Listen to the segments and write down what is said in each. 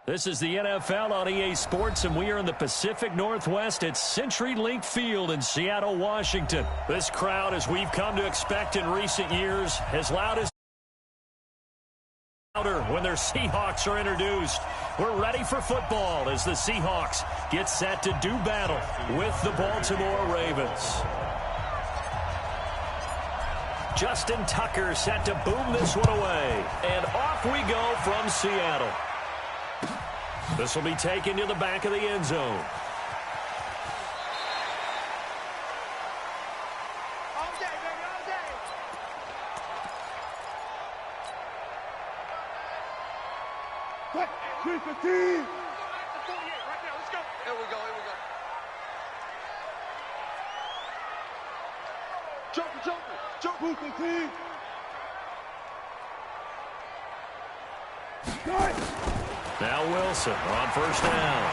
This is the NFL on EA Sports, and we are in the Pacific Northwest at CenturyLink Field in Seattle, Washington. This crowd, as we've come to expect in recent years, as loud as louder when their Seahawks are introduced. We're ready for football as the Seahawks get set to do battle with the Baltimore Ravens. Justin Tucker set to boom this one away, and off we go from Seattle. This will be taken to the back of the end zone. All day, baby, all day. What? 315. Right now, let's go. Here we go, here we go. Jump. Jump, 315. Now Wilson on first down.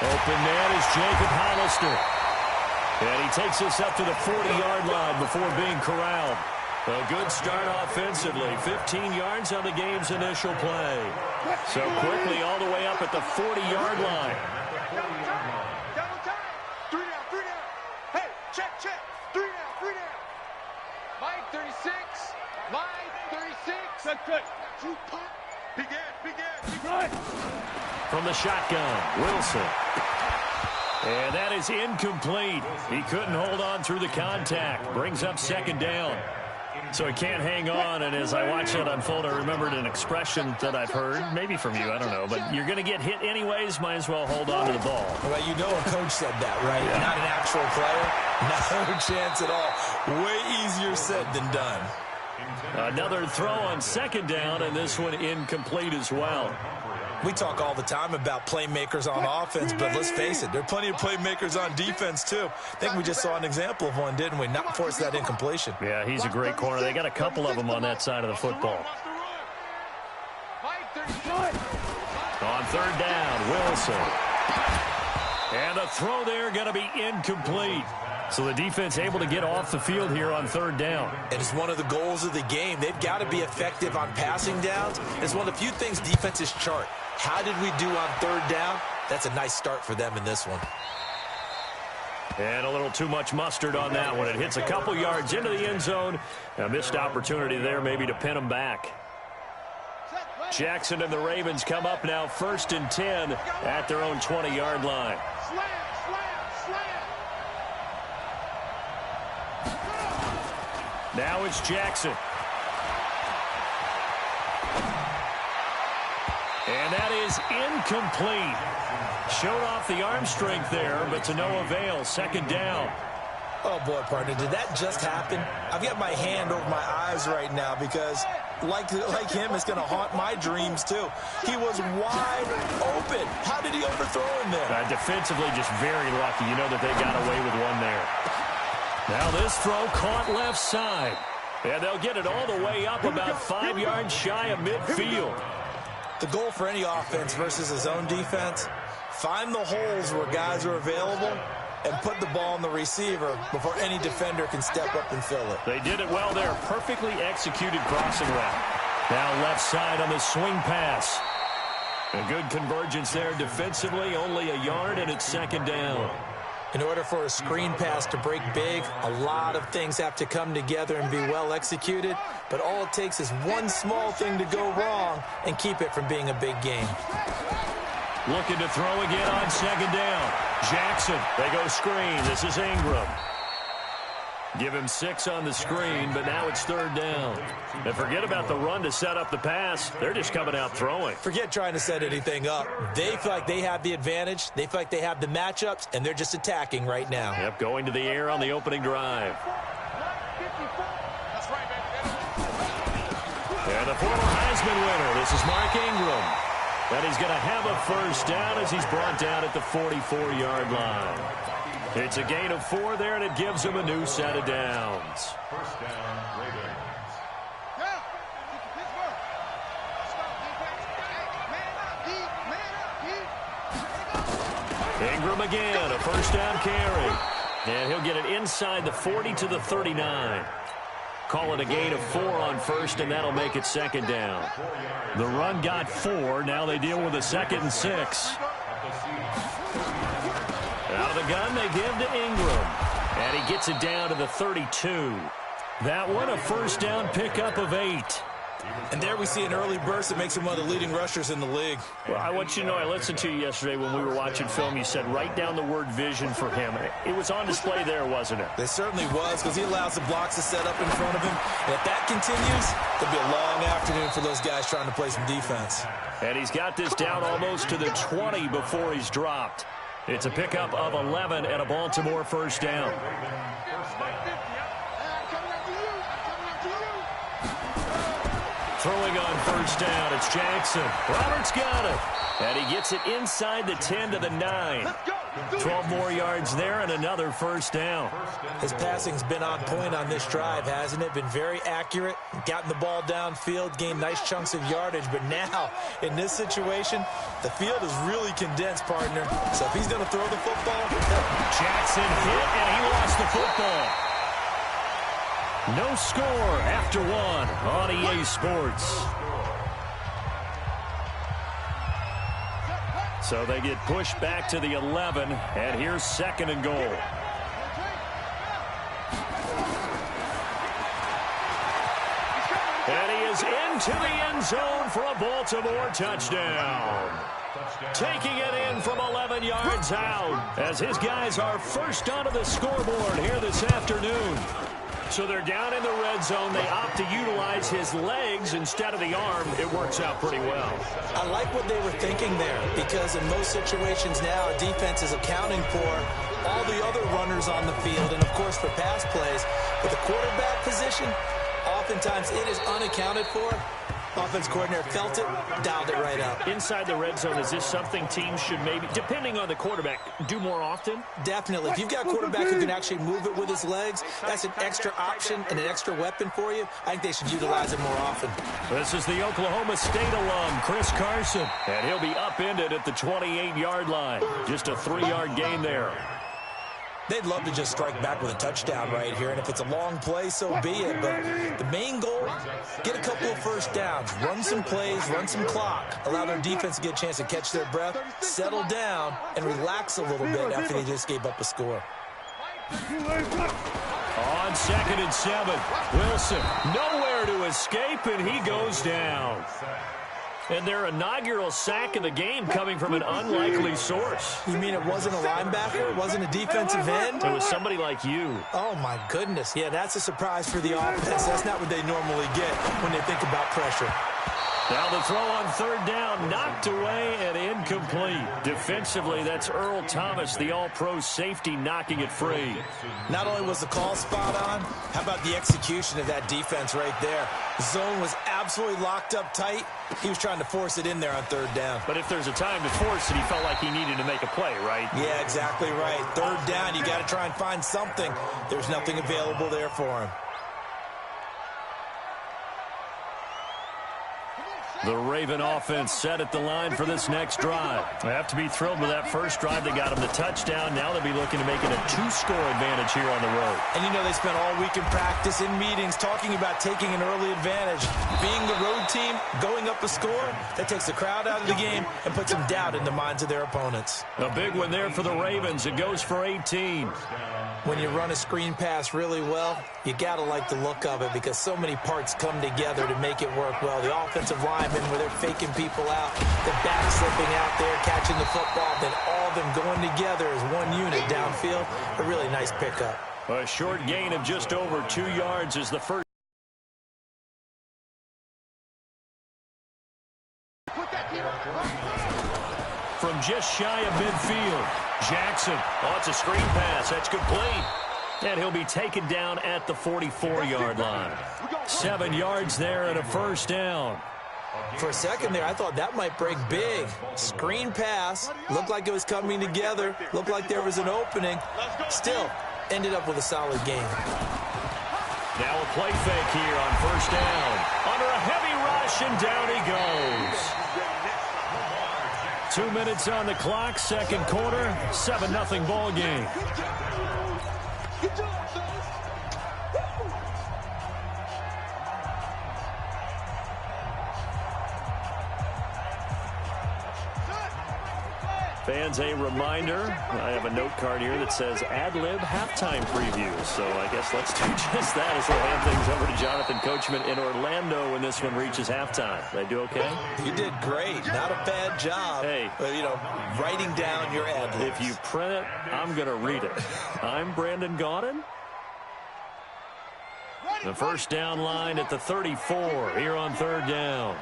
Open man is Jacob Hollister. And he takes us up to the 40-yard line before being corralled. A good start offensively. 15 yards on the game's initial play. So quickly all the way up at the 40-yard line. Double time. 3 down. Hey, check. 3 down. Mike 36. Check. You pump. Begin. From the shotgun, Wilson. And that is incomplete. He couldn't hold on through the contact. Brings up second down. So he can't hang on, and as I watch that unfold, I remembered an expression that I've heard, maybe from you, I don't know, but you're going to get hit anyways, might as well hold on to the ball. Well, you know a coach said that, right? Yeah. Not an actual player. No chance at all. Way easier said than done. Another throw on second down, and this one incomplete as well. We talk all the time about playmakers on offense, but let's face it, there are plenty of playmakers on defense, too. I think we just saw an example of one, didn't we? Not force that incompletion. Yeah, he's a great corner. They got a couple of them on that side of the football. On third down, Wilson. And the throw there going to be incomplete. So the defense able to get off the field here on third down. And it's one of the goals of the game. They've got to be effective on passing downs. It's one of the few things defenses chart. How did we do on third down? That's a nice start for them in this one. And a little too much mustard on that one. It hits a couple yards into the end zone. A missed opportunity there maybe to pin them back. Jackson and the Ravens come up now 1st and 10 at their own 20-yard line. Slam. Now it's Jackson. And that is incomplete. Showed off the arm strength there, but to no avail. Second down. Oh, boy, partner, did that just happen? I've got my hand over my eyes right now because, like him, it's going to haunt my dreams, too. He was wide open. How did he overthrow him there? Defensively, just very lucky. You know that they got away with one there. Now this throw caught left side. And they'll get it all the way up about 5 yards shy of midfield. The goal for any offense versus his own defense, find the holes where guys are available and put the ball on the receiver before any defender can step up and fill it. They did it well there. Perfectly executed crossing route. Now left side on the swing pass. A good convergence there defensively. Only a yard, and it's second down. In order for a screen pass to break big, a lot of things have to come together and be well executed. But all it takes is one small thing to go wrong and keep it from being a big game. Looking to throw again on second down. Jackson, they go screen. This is Ingram. Give him 6 on the screen, but now it's third down. And forget about the run to set up the pass. They're just coming out throwing. Forget trying to set anything up. They feel like they have the advantage. They feel like they have the matchups, and they're just attacking right now. Yep, going to the air on the opening drive. And the former Heisman winner, this is Mark Ingram. And he's going to have a first down as he's brought down at the 44-yard line. It's a gain of 4 there, and it gives him a new set of downs. First down, Ravens. Ingram again, a first down carry. And he'll get it inside the 40 to the 39. call it a gain of 4 on first, and that'll make it second down. The run got 4. Now they deal with a 2nd and 6. Out of the gun, they give to Ingram. And he gets it down to the 32. That one, a first down pickup of 8. And there we see an early burst that makes him one of the leading rushers in the league. Well, I want you to know, I listened to you yesterday when we were watching film. You said write down the word vision for him. It was on display there, wasn't it? It certainly was, because he allows the blocks to set up in front of him. And if that continues, it'll be a long afternoon for those guys trying to play some defense. And he's got this down almost to the 20 before he's dropped. It's a pickup of 11 and a Baltimore first down. Throwing on first down, it's Jackson. Roberts got it. And he gets it inside the 10 to the 9. 12 more yards there and another first down. His passing's been on point on this drive, hasn't it? Been very accurate, gotten the ball downfield, gained nice chunks of yardage. But now, in this situation, the field is really condensed, partner. So if he's going to throw the football... Jackson hit, and he lost the football. No score after 1 on EA Sports. So they get pushed back to the 11, and here's 2nd and goal. And he is into the end zone for a Baltimore touchdown. Taking it in from 11 yards out as his guys are first onto the scoreboard here this afternoon. So they're down in the red zone. They opt to utilize his legs instead of the arm. It works out pretty well. I like what they were thinking there, because in most situations now, a defense is accounting for all the other runners on the field and, of course, for pass plays. But the quarterback position, oftentimes it is unaccounted for. Offense coordinator felt it, dialed it right up. Inside the red zone, is this something teams should maybe, depending on the quarterback, do more often? Definitely. If you've got a quarterback who can actually move it with his legs, that's an extra option and an extra weapon for you. I think they should utilize it more often. This is the Oklahoma State alum, Chris Carson. And he'll be upended at the 28-yard line. Just a 3-yard gain there. They'd love to just strike back with a touchdown right here, and if it's a long play, so be it. But the main goal, get a couple of first downs, run some plays, run some clock, allow their defense to get a chance to catch their breath, settle down, and relax a little bit after they just gave up a score. On 2nd and 7, Wilson nowhere to escape, and he goes down. And their inaugural sack of the game coming from an unlikely source. You mean it wasn't a linebacker? It wasn't a defensive end? It was somebody like you. Oh, my goodness. Yeah, that's a surprise for the offense. That's not what they normally get when they think about pressure. Now the throw on 3rd down, knocked away and incomplete. Defensively, that's Earl Thomas, the all-pro safety, knocking it free. Not only was the call spot on, how about the execution of that defense right there? The zone was absolutely locked up tight. He was trying to force it in there on 3rd down. But if there's a time to force it, he felt like he needed to make a play, right? Yeah, exactly right. 3rd down, you got to try and find something. There's nothing available there for him. The Raven offense set at the line for this next drive. They have to be thrilled with that first drive. They got them the touchdown. Now they'll be looking to make it a 2-score advantage here on the road. And you know they spent all week in practice, in meetings, talking about taking an early advantage. Being the road team, going up a score, that takes the crowd out of the game and puts some doubt in the minds of their opponents. A big one there for the Ravens. It goes for 18. When you run a screen pass really well, you got to like the look of it because so many parts come together to make it work well. The offensive linemen, where they're faking people out, the back slipping out there, catching the football, then all of them going together as one unit downfield. A really nice pickup. A short gain of just over 2 yards is the first. From just shy of midfield. Jackson, oh, it's a screen pass. That's complete. And he'll be taken down at the 44-yard line. 7 yards there and a first down. For a second there, I thought that might break big. Screen pass. Looked like it was coming together. Looked like there was an opening. Still, ended up with a solid game. Now a play fake here on first down. Under a heavy rush, and down he goes. 2 minutes on the clock, second quarter, 7-0 ball game. Fans, a reminder, I have a note card here that says ad-lib halftime preview. So I guess let's do just that as we'll hand things over to Jonathan Coachman in Orlando when this one reaches halftime. Did I do okay? You did great. Not a bad job. Hey. Writing down your ad-libs. If you print it, I'm going to read it. I'm Brandon Gaudin. The first down line at the 34 here on third down.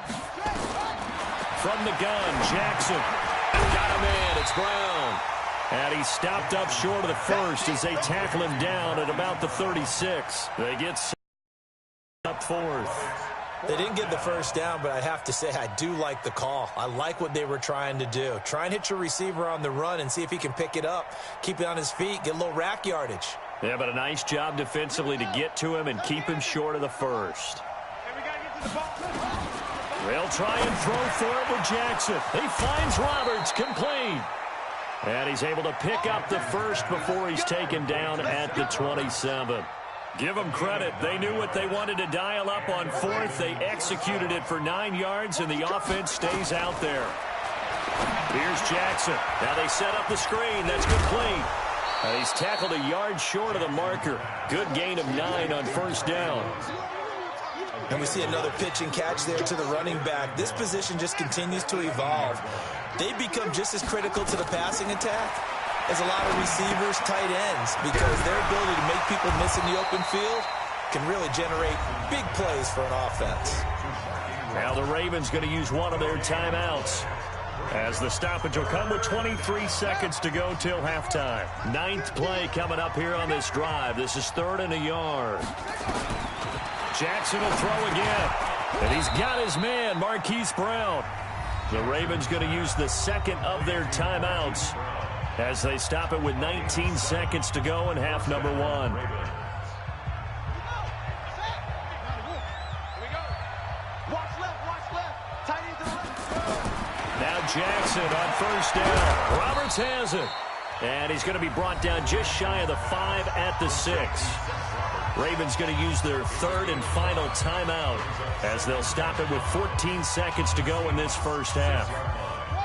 From the gun, Jackson. Got him in. It's Brown. And he stopped up short of the first as they tackle him down at about the 36. They get up fourth. They didn't get the first down, but I have to say I do like the call. I like what they were trying to do. Try and hit your receiver on the run and see if he can pick it up, keep it on his feet, get a little rack yardage. Yeah, but a nice job defensively to get to him and keep him short of the first. They'll try and throw for it with Jackson. He finds Roberts, complete. And he's able to pick up the first before he's taken down at the 27. Give them credit. They knew what they wanted to dial up on fourth. They executed it for 9 yards, and the offense stays out there. Here's Jackson. Now they set up the screen. That's complete. He's tackled a yard short of the marker. Good gain of 9 on first down. And we see another pitch and catch there to the running back. This position just continues to evolve. They become just as critical to the passing attack as a lot of receivers, tight ends, because their ability to make people miss in the open field can really generate big plays for an offense. Now the Ravens going to use one of their timeouts, as the stoppage will come with 23 seconds to go till halftime. 9th play coming up here on this drive. This is 3rd and a yard. Jackson will throw again. And he's got his man, Marquise Brown. The Ravens going to use the second of their timeouts as they stop it with 19 seconds to go in half number 1. Now Jackson on first down. Roberts has it. And he's going to be brought down just shy of the 5 at the 6. Ravens going to use their 3rd and final timeout as they'll stop it with 14 seconds to go in this first half.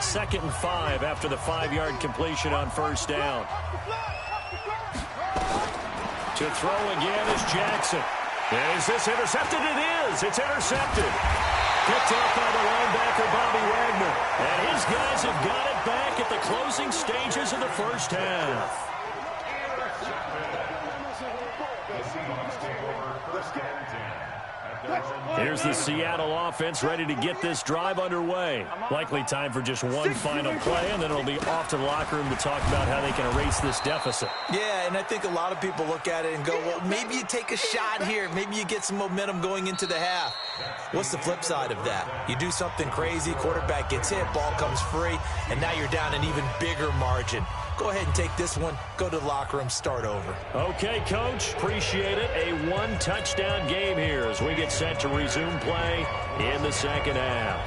2nd and 5 after the 5-yard completion on first down. To throw again is Jackson. And is this intercepted? It is. It's intercepted. Picked up by the linebacker, Bobby Wagner. And his guys have got it back at the closing stages of the first half. Here's the Seattle offense ready to get this drive underway. Likely time for just one final play, and then it'll be off to the locker room to talk about how they can erase this deficit. Yeah, and I think a lot of people look at it and go, well, maybe you take a shot here. Maybe you get some momentum going into the half. What's the flip side of that? You do something crazy, quarterback gets hit, ball comes free, and now you're down an even bigger margin. Go ahead and take this one, go to the locker room, start over. Okay, Coach, appreciate it. A one-touchdown game here as we get set to resume play in the second half.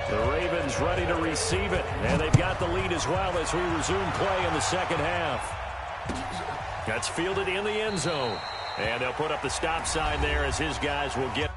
The Ravens ready to receive it, and they've got the lead as well as we resume play in the second half. That's fielded in the end zone, and they'll put up the stop sign there as his guys will get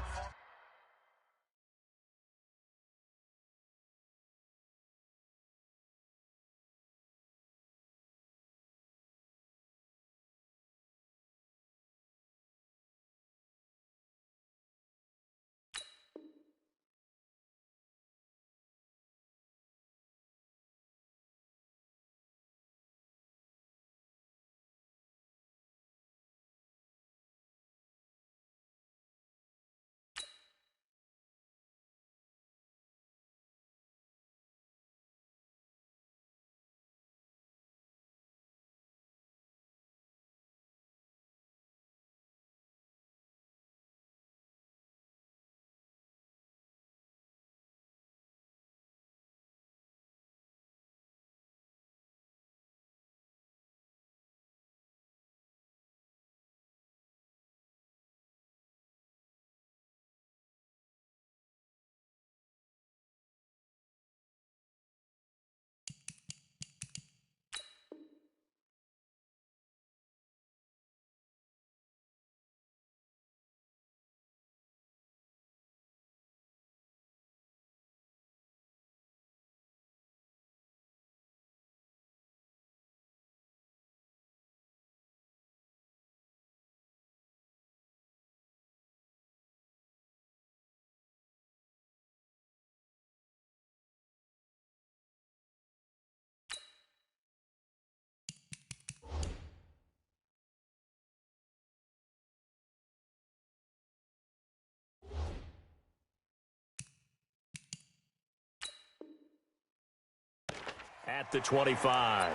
at the 25.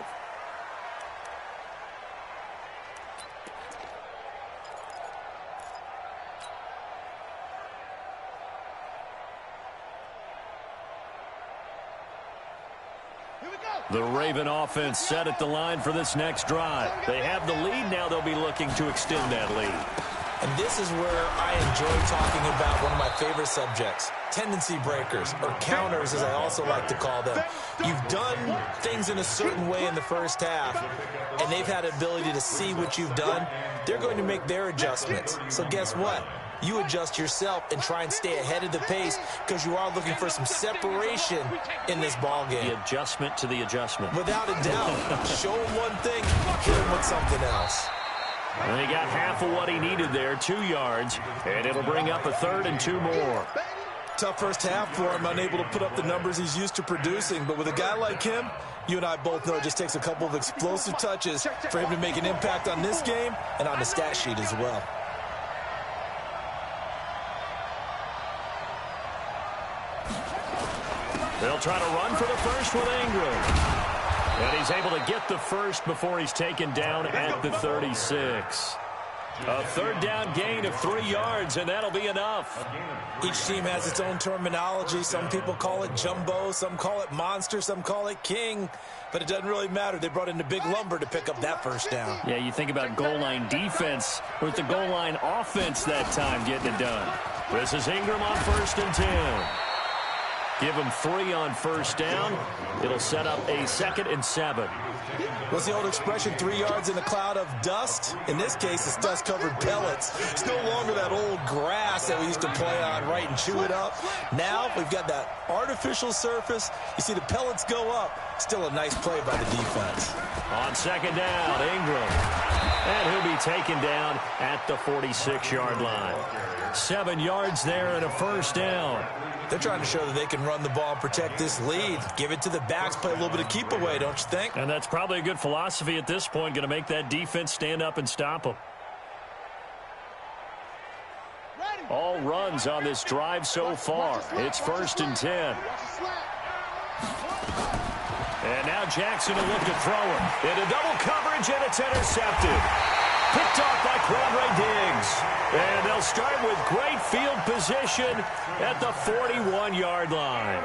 The Raven offense set at the line for this next drive. They have the lead. Now they'll be looking to extend that lead. And this is where I enjoy talking about one of my favorite subjects, tendency breakers, or counters as I also like to call them. You've done things in a certain way in the first half, and they've had the ability to see what you've done. They're going to make their adjustments. So guess what? You adjust yourself and try and stay ahead of the pace because you are looking for some separation in this ball game. The adjustment to the adjustment. Without a doubt. Show him one thing, hit him with something else. And he got half of what he needed there, 2 yards, and it'll bring up a 3rd and 2 more. Tough first half for him, unable to put up the numbers he's used to producing. But with a guy like him, you and I both know it just takes a couple of explosive touches for him to make an impact on this game and on the stat sheet as well. They'll try to run for the first with Ingram. And he's able to get the first before he's taken down at the 36. A 3rd down gain of 3 yards, and that'll be enough. Each team has its own terminology. Some people call it jumbo, some call it monster, some call it king. But it doesn't really matter. They brought in the big lumber to pick up that first down. Yeah, you think about goal line defense with the goal line offense that time getting it done. This is Ingram on 1st and 10. Give him 3 on first down. It'll set up a 2nd and 7. What's the old expression, 3 yards in a cloud of dust? In this case, it's dust-covered pellets. It's no longer that old grass that we used to play on, right, and chew it up. Now we've got that artificial surface. You see the pellets go up. Still a nice play by the defense. On 2nd down, Ingram. And he'll be taken down at the 46-yard line. 7 yards there and a first down. They're trying to show that they can run the ball and protect this lead. Give it to the backs, play a little bit of keep away, don't you think? And that's probably a good philosophy at this point, going to make that defense stand up and stop them. All runs on this drive so far. It's 1st and 10. And now Jackson will look to throw it. Into double coverage, and it's intercepted. Picked off by Quandre Diggs. And they'll start with great field position at the 41-yard line.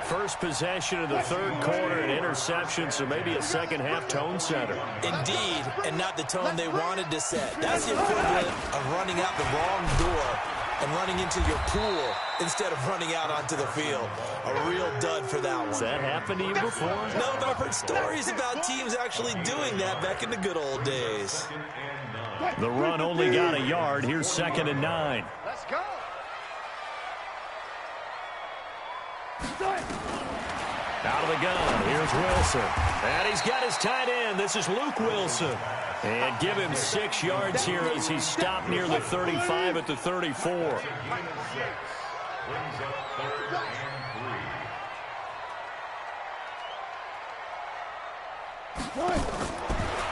First possession of the 3rd quarter, an interception, so maybe a second-half tone setter. Indeed, and not the tone they wanted to set. That's the equivalent of running out the wrong door and running into your pool instead of running out onto the field. A real dud for that one. Has that happened to you before? No, but I've heard stories about teams actually doing that back in the good old days. The run only got a yard. Here's 2nd and 9. Let's go. Out of the gun, here's Wilson. And he's got his tight end. This is Luke Wilson. And give him 6 yards here as he's stopped near the 35 at the 34.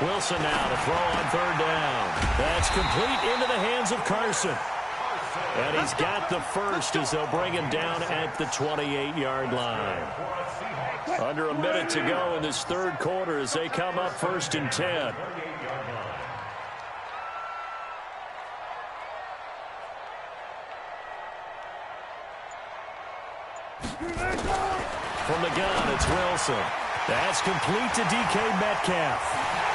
Wilson now to throw on 3rd down. That's complete into the hands of Carson. And he's got the first as they'll bring him down at the 28-yard line. Under a minute to go in this 3rd quarter as they come up 1st and 10. From the gun, it's Wilson. That's complete to DK Metcalf.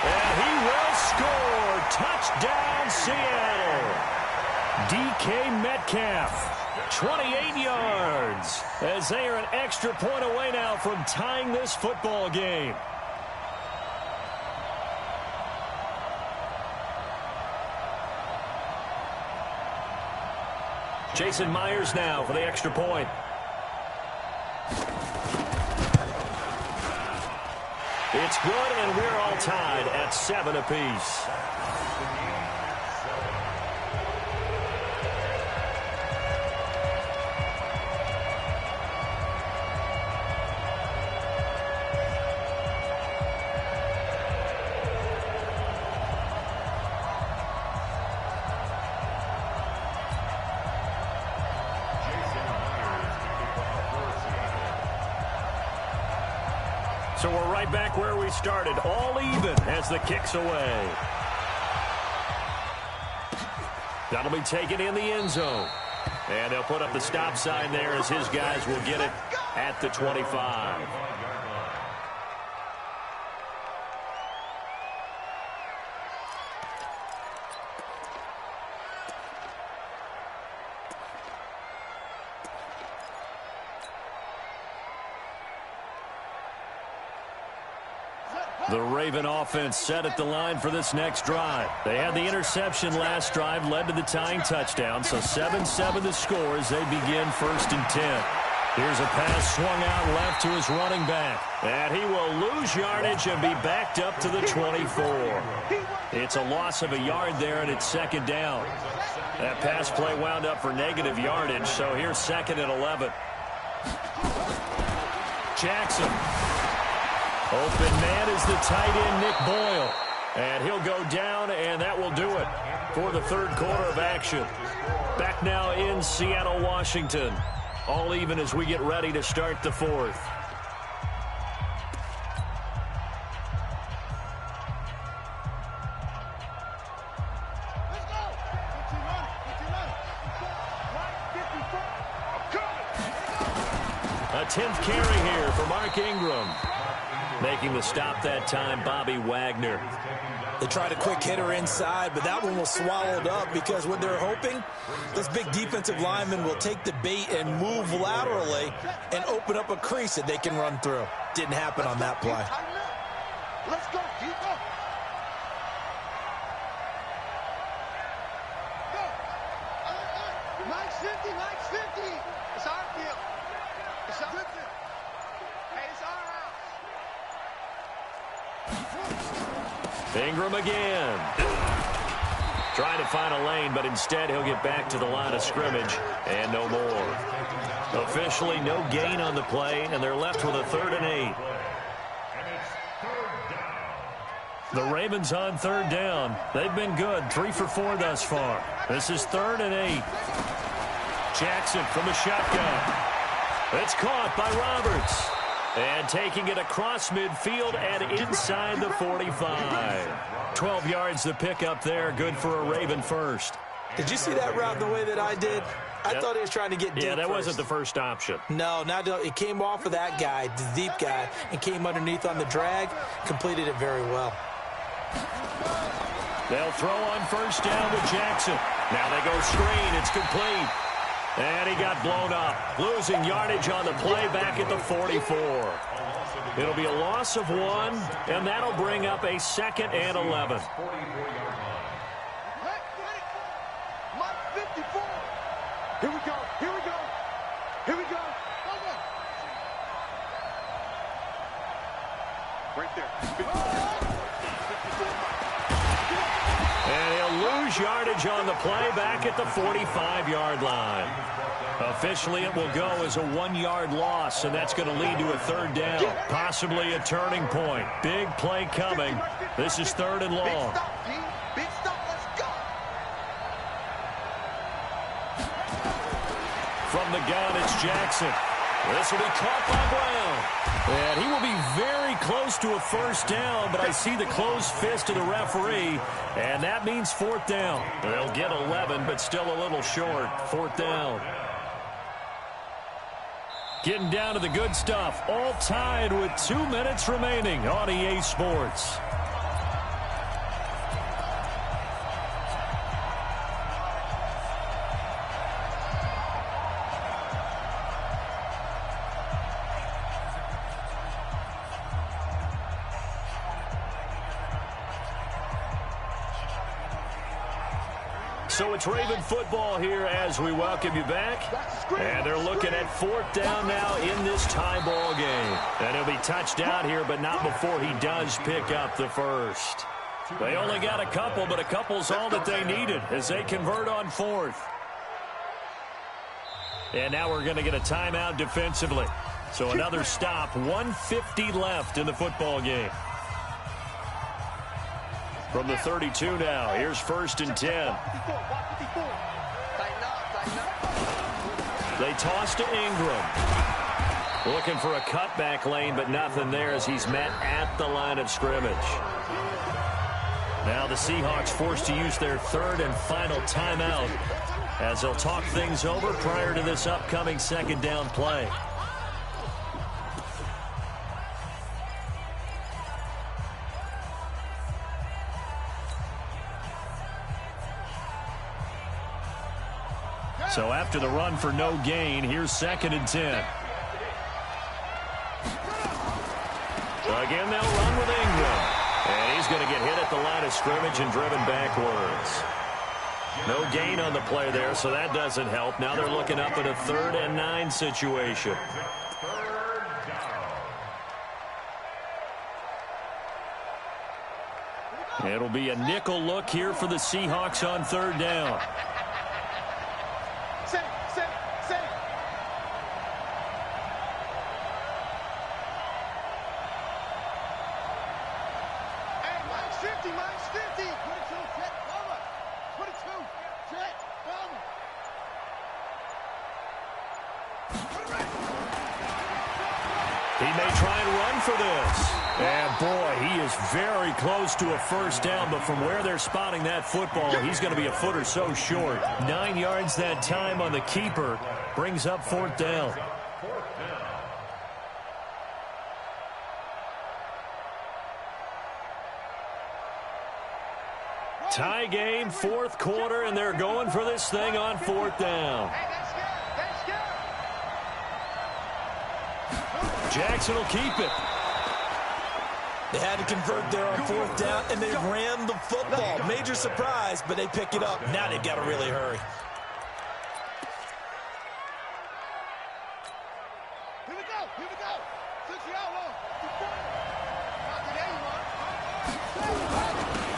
And he will score. Touchdown, Seattle. DK Metcalf, 28 yards, as they are an extra point away now from tying this football game. Jason Myers now for the extra point. It's good, and we're all tied at 7 apiece. So we're right back where we started, all even as the kick's away. That'll be taken in the end zone. And they'll put up the stop sign there as his guys will get it at the 25. The Raven offense set at the line for this next drive. They had the interception last drive, led to the tying touchdown, so 7-7 the score as they begin 1st and 10. Here's a pass swung out left to his running back, and he will lose yardage and be backed up to the 24. It's a loss of a yard there, and it's 2nd down. That pass play wound up for negative yardage, so here's 2nd and 11. Jackson. Open man is the tight end, Nick Boyle. And he'll go down, and that will do it for the 3rd quarter of action. Back now in Seattle, Washington. All even as we get ready to start the 4th. A 10th carry here for Mark Ingram. Making the stop that time, Bobby Wagner. They tried a quick hitter inside, but that one was swallowed up because what they're hoping, this big defensive lineman will take the bait and move laterally and open up a crease that they can run through. Didn't happen on that play. Let's go, keep up. Go. Nice 50, nice 50. It's our deal. It's our deal. Hey, it's our house. Ingram again. Trying to find a lane, but instead he'll get back to the line of scrimmage and no more. Officially no gain on the play, and they're left with a 3rd and 8. The Ravens on 3rd down. They've been good, 3 for 4 thus far. This is 3rd and 8. Jackson from the shotgun. It's caught by Roberts. And taking it across midfield and inside the 45. 12 yards to pick up there. Good for a Raven first. Did you see that route the way that I did? I thought he was trying to get deep. Yeah, that first. wasn't the first option. No, it came off of that guy, the deep guy, and came underneath on the drag. Completed it very well. They'll throw on 1st down to Jackson. Now they go screen. It's complete. And he got blown up. Losing yardage on the play back at the 44. It'll be a loss of 1, and that'll bring up a 2nd and 11. Mike 54. Here we go. Here we go. Here we go. Go, go. Right there. And he'll lose yardage on the play back at the 45-yard line. Officially, it will go as a 1-yard loss, and that's going to lead to a 3rd down. Possibly a turning point. Big play coming. This is 3rd and long. Big stop. Let's go. From the gun, it's Jackson. This will be caught by Brown. And he will be very close to a 1st down, but I see the closed fist of the referee, and that means 4th down. They'll get 11, but still a little short. 4th down. Getting down to the good stuff. All tied with 2 minutes remaining on EA Sports. So it's Raven football here as we welcome you back. And they're looking at 4th down now in this tie ball game. And he'll be touched out here, but not before he does pick up the 1st. They only got a couple, but a couple's all that they needed as they convert on 4th. And now we're going to get a timeout defensively. So another stop, 1:50 left in the football game. From the 32 now, here's 1st and 10. They toss to Ingram. Looking for a cutback lane, but nothing there as he's met at the line of scrimmage. Now the Seahawks forced to use their third and final timeout as they'll talk things over prior to this upcoming second down play. So after the run for no gain, here's 2nd and 10. Again, they'll run with Ingram. And he's going to get hit at the line of scrimmage and driven backwards. No gain on the play there, so that doesn't help. Now they're looking up at a 3rd and 9 situation. It'll be a nickel look here for the Seahawks on 3rd down. He may try and run for this. And, boy, he is very close to a first down, but from where they're spotting that football, he's going to be a foot or so short. 9 yards that time on the keeper brings up 4th down. Tie game, 4th quarter, and they're going for this thing on 4th down. Jackson will keep it. They had to convert there on 4th down, and they ran the football. Major surprise, but they pick it up. Now they've got to really hurry. Here we go. Here we go.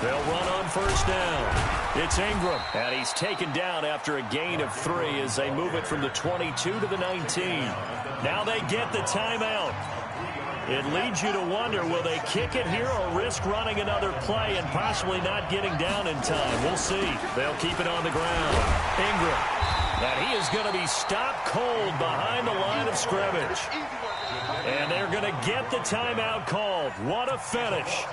They'll run on 1st down. It's Ingram, and he's taken down after a gain of 3 as they move it from the 22 to the 19. Now they get the timeout. It leads you to wonder, will they kick it here or risk running another play and possibly not getting down in time? We'll see. They'll keep it on the ground. Ingram, and he is going to be stopped cold behind the line of scrimmage. And they're going to get the timeout called. What a finish.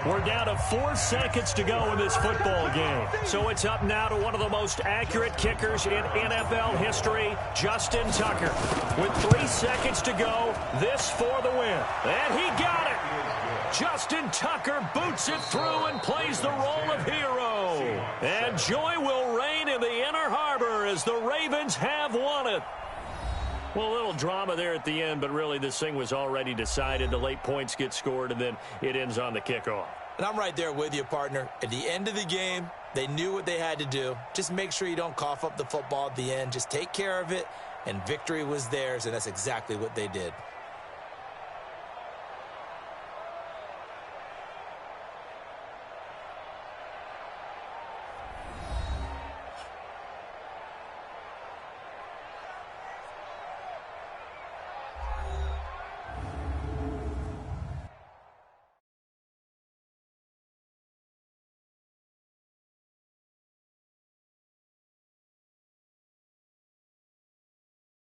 We're down to 4 seconds to go in this football game. So it's up now to one of the most accurate kickers in NFL history, Justin Tucker. With 3 seconds to go, this for the win. And he got it. Justin Tucker boots it through and plays the role of hero. And joy will reign in the Inner Harbor as the Ravens have won it. Well, a little drama there at the end, but really this thing was already decided. The late points get scored, and then it ends on the kickoff. And I'm right there with you, partner. At the end of the game, they knew what they had to do. Just make sure you don't cough up the football at the end. Just take care of it, and victory was theirs, and that's exactly what they did.